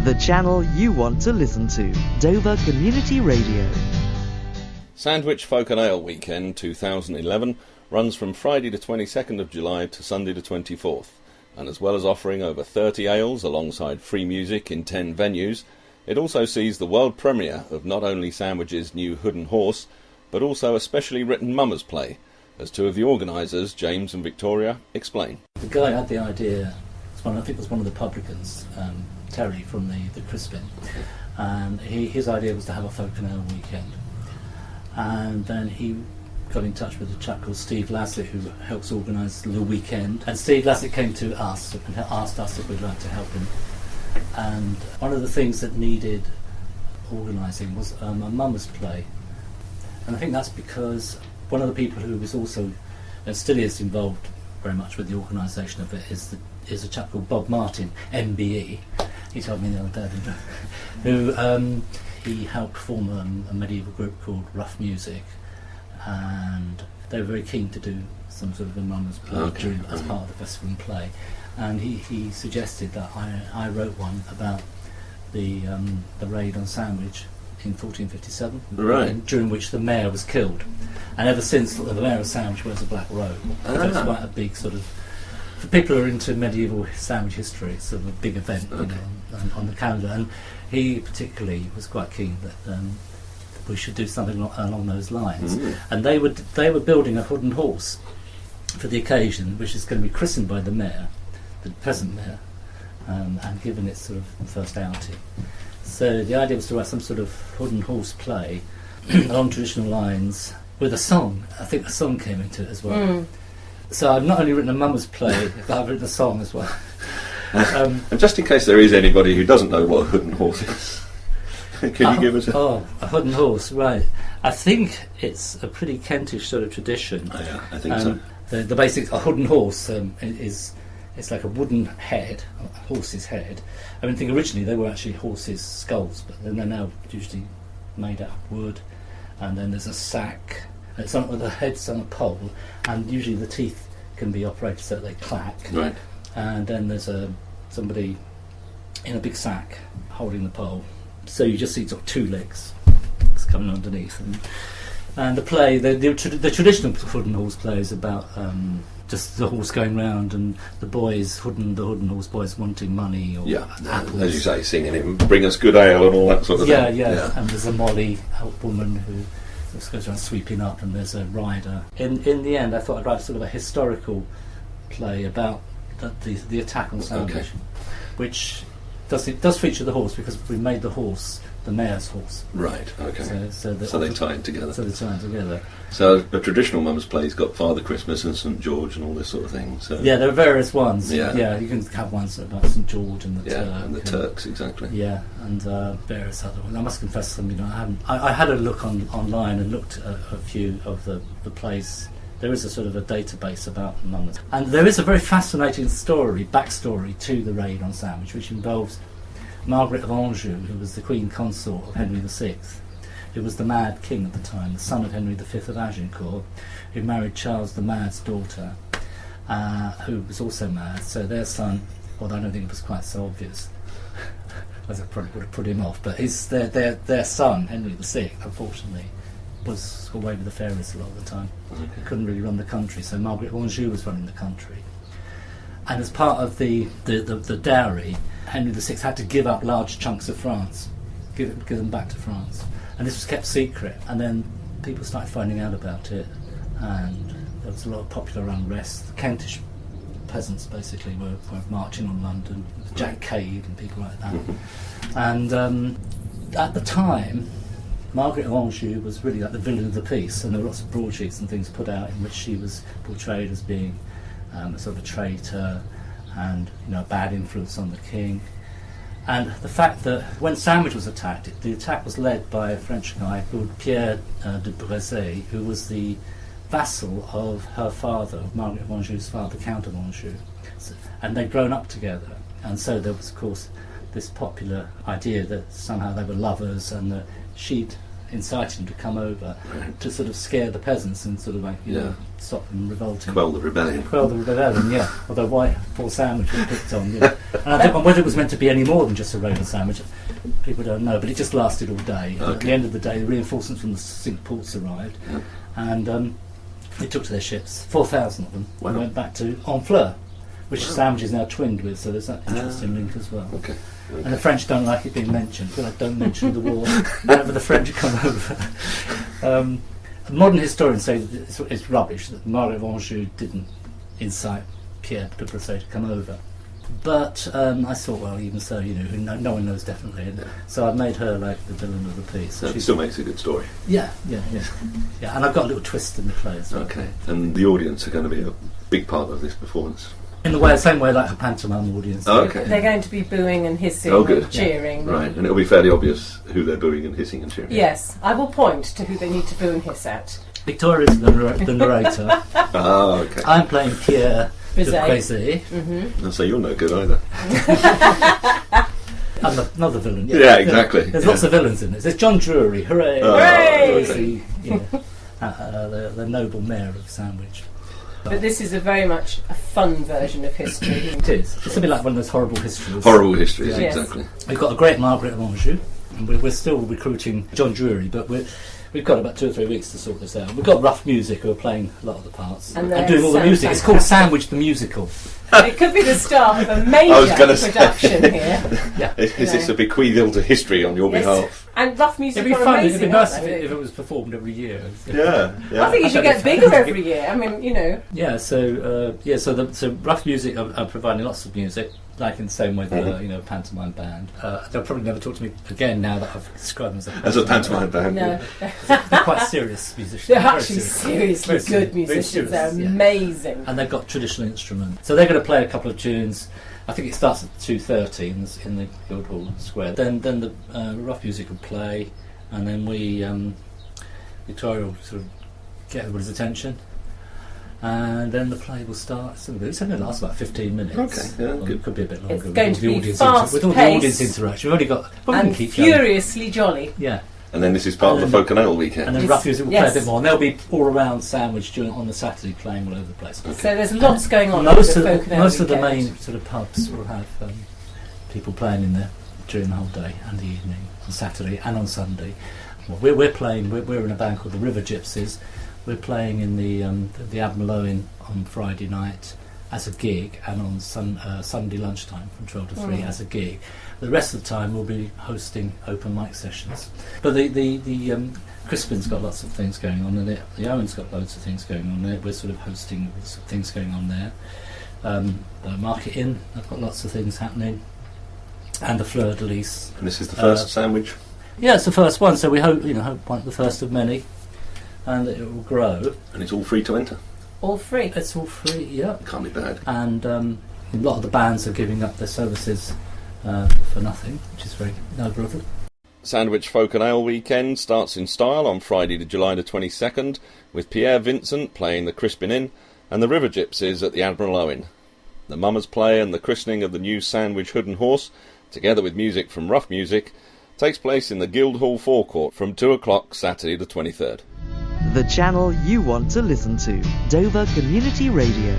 The channel you want to listen to. Dover Community Radio. Sandwich Folk and Ale Weekend 2011 runs from Friday the 22nd of July to Sunday the 24th, and as well as offering over 30 ales alongside free music in 10 venues, it also sees the world premiere of not only Sandwich's new Hooden horse, but also a specially written mummers play, as two of the organisers, James and Victoria, explain. The guy had the idea, I think it was one of the publicans, Terry from the Crispin, and his idea was to have a folk and ale weekend. And then he got in touch with a chap called Steve Laslett, who helps organise the weekend. And Steve Laslett came to us and asked us if we'd like to help him. And one of the things that needed organising was a mummers play. And I think that's because one of the people who was also, and still is involved very much with the organisation of it, is a chap called Bob Martin, MBE. He told me the other day, who he helped form a medieval group called Rough Music, and they were very keen to do some sort of a mummers play as part of the festival and play. And he suggested that I wrote one about the raid on Sandwich in 1457, right, during which the mayor was killed. And ever since, the mayor of Sandwich wears a black robe. So it's quite a big sort of, for people who are into medieval Sandwich history, it's sort of a big event, on the calendar. And he particularly was quite keen that we should do something along those lines. And they were building a Hooden horse for the occasion, which is going to be christened by the mayor, the present mayor, and given its sort of first outing. So the idea was to write some sort of Hooden horse play along traditional lines with a song. I think a song came into it as well. So I've not only written a mummers play, but I've written a song as well. And just in case there is anybody who doesn't know what a Hooden horse is, can you give us a Hooden horse, right. I think it's a pretty Kentish sort of tradition. Oh, yeah, I think so. The basic, a Hooden horse it's like a wooden head, a horse's head. I think originally they were actually horses' skulls, but then they're now usually made out of wood, and then there's a sack. It's on with the head's on a pole, and usually the teeth can be operated so that they clack. Right. And then there's somebody in a big sack holding the pole. So you just see sort of two legs coming underneath. And the play, the traditional Hooden horse play is about just the horse going round and the Hooden horse boys wanting money or apples. As you say, singing him, bring us good ale and all that sort of thing. Yeah. And there's a Molly, a woman who just goes around sweeping up, and there's a rider. In the end, I thought I'd write sort of a historical play about the attack on Sandwich, which does feature the horse, because we made the horse the mayor's horse. Right, okay. So they tie it together. So a traditional mummers play's got Father Christmas and St George and all this sort of thing. So yeah, there are various ones. Yeah, you can have ones about St George and the Turk. And the Turks, exactly. Yeah, and various other ones. I must confess, I had a look online and looked at a few of the plays. There is a sort of a database about mummers. And there is a very fascinating backstory to the raid on Sandwich, which involves Margaret of Anjou, who was the Queen Consort of Henry VI, who was the Mad King at the time, the son of Henry V of Agincourt, who married Charles the Mad's daughter, who was also mad. So their son, although I don't think it was quite so obvious, as I probably would have put him off, but their son, Henry VI, unfortunately, was away with the fairies a lot of the time. Couldn't really run the country, so Margaret of Anjou was running the country. And as part of the dowry, Henry VI had to give up large chunks of France, give them back to France. And this was kept secret, and then people started finding out about it, and there was a lot of popular unrest. The Kentish peasants basically were marching on London, Jack Cade and people like that. And at the time, Margaret of Anjou was really like the villain of the piece, and there were lots of broadsheets and things put out in which she was portrayed as being a sort of a traitor and a bad influence on the king. And the fact that when Sandwich was attacked, the attack was led by a French guy called Pierre de Brezé, who was the vassal of her father, of Margaret of Anjou's father, the Count of Anjou. And they'd grown up together. And so there was, of course, this popular idea that somehow they were lovers, and that she'd inciting them to come over to sort of scare the peasants and sort of like, you know, stop them revolting. Quell the rebellion. Yeah. Although why poor sandwich was picked on, you know. And I don't know whether it was meant to be any more than just a regular sandwich. People don't know, but it just lasted all day. And at the end of the day, the reinforcements from the Cinque Ports arrived, and they took to their ships, 4,000 of them, and went back to Honfleur, which Sandwich is now twinned with, so there's that interesting link as well. Okay. And the French don't like it being mentioned. Feel like don't mention the war whenever the French come over. Modern historians say that it's rubbish that Marie of Anjou didn't incite Pierre de Brosset to come over. But I thought, well, even so, you know, no one knows definitely. And so I made her like the villain of the piece. That still makes a good story. Yeah. And I've got a little twist in the play as well. Okay. And the audience are going to be a big part of this performance. In the same way like a pantomime audience. Oh, okay. They're going to be booing and hissing and cheering. Yeah. Right, and it'll be fairly obvious who they're booing and hissing and cheering. Yes, I will point to who they need to boo and hiss at. Victoria's the narrator. Okay. I'm playing Pierre de Brosset. And so you're no good either. I'm not the villain. Yeah, exactly. There's lots of villains in this. There's John Drury. Hooray! Hooray! The noble mayor of Sandwich. But this is a very much a fun version of history. It is. It's a bit like one of those horrible histories. Horrible histories, exactly. We've got a great Margaret of Anjou, and we're still recruiting John Drury, but we've got about 2 or 3 weeks to sort this out. We've got Rough Music who are playing a lot of the parts and doing all the music. It's called Sandwich the Musical. It could be the start of a major production here. Yeah. Is this a bequeathal to history on your behalf? And Rough Music It'd be are fun. amazing. It'd be nice if it was performed every year. Yeah. I think it should get bigger every year. I mean, you know. Yeah. So Rough Music are providing lots of music, like in the same way that a pantomime band. They'll probably never talk to me again now that I've described them as a pantomime band. No, they're quite serious musicians. They're actually seriously good musicians. They're amazing, and they've got traditional instruments. So they're going to play a couple of tunes. I think it starts at 2:30 in the Guildhall Square. Then the Rough Music will play, and then Victoria will sort of get everybody's attention, and then the play will start. It's only going to last about 15 minutes. Okay, yeah, It could be a bit longer. It's going to be fast-paced with all the audience interaction. We've only got and furiously jolly. Yeah. And then this is part of the Folk and Ale weekend. And then Rough Music will play a bit more. And they'll be all around Sandwich on the Saturday playing all over the place. Okay. So there's lots going on. Most of the main sort of pubs will have people playing in there during the whole day and the evening, on Saturday and on Sunday. Well, we're playing. We're in a band called the River Gypsies. We're playing in the Admiral Owen on Friday night as a gig, and on Sunday lunchtime from 12 to 3 as a gig. The rest of the time we'll be hosting open mic sessions. But the Crispin's got lots of things going on, and the Owen's got loads of things going on there. We're sort of hosting things going on there. The Market Inn, I've got lots of things happening, and the Fleur de Lis. And this is the first Sandwich? Yeah, it's the first one, so we hope the first of many, and it will grow. And it's all free to enter? All free? It's all free, yeah. Can't be bad. And a lot of the bands are giving up their services for nothing, which is very noble of them. Sandwich Folk and Ale weekend starts in style on Friday, July the 22nd, with Pierre Vincent playing the Crispin Inn and the River Gypsies at the Admiral Owen. The Mummers' Play and the christening of the new Sandwich Hooden horse, together with music from Rough Music, takes place in the Guildhall forecourt from 2 o'clock Saturday the 23rd. The channel you want to listen to, Dover Community Radio.